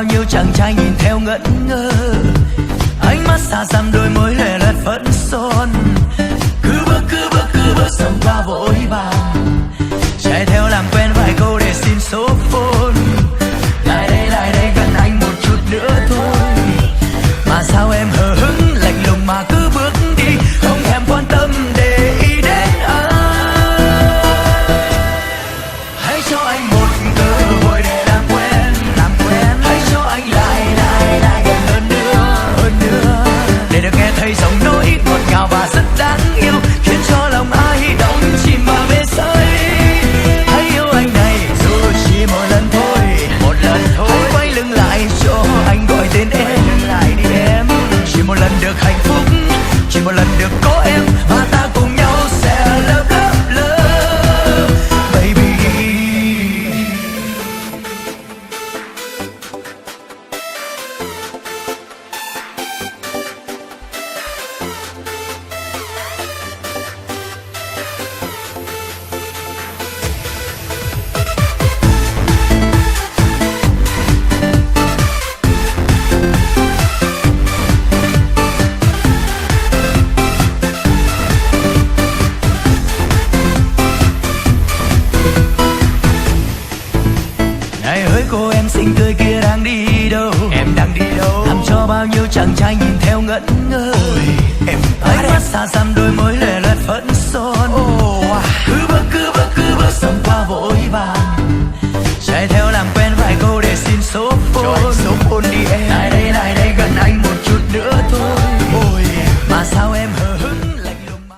bao nhiêu chàng trai nhìn theo ngẩn ngơ, ánh mắt xa xăm đôi môi lè lẹt phấn son, cứ bước xông qua vội vàng, chạy theo làm quen vài câu để xin số phone. Lại đây gần anh một chút nữa thôi, mà sao em hờ hững lạnh lùng mà cứ bước đi, không thèm quan tâm để ý đến anh. Hãy cho anh một cơ hội để làm quen, hãy cho anh lại gần hơn nữa, để được nghe thấy giọng nói ngọt ngào và rất đáng yêu, khiến cho lòng ai động chìm vào mê say. Hãy yêu anh này dù chỉ một lần thôi, hãy quay lưng lại cho anh gọi tên em. Chỉ một lần được hạnh phúc, chỉ một lần được có em, và ta cùng nhau sẽ love baby. Này hỡi cô em xinh tươi kia đang đi đâu? Em đang đi đâu? Làm cho bao nhiêu chàng trai nhìn theo ngẩn ngơ. Ôi, em ánh mắt xa xăm đôi môi lè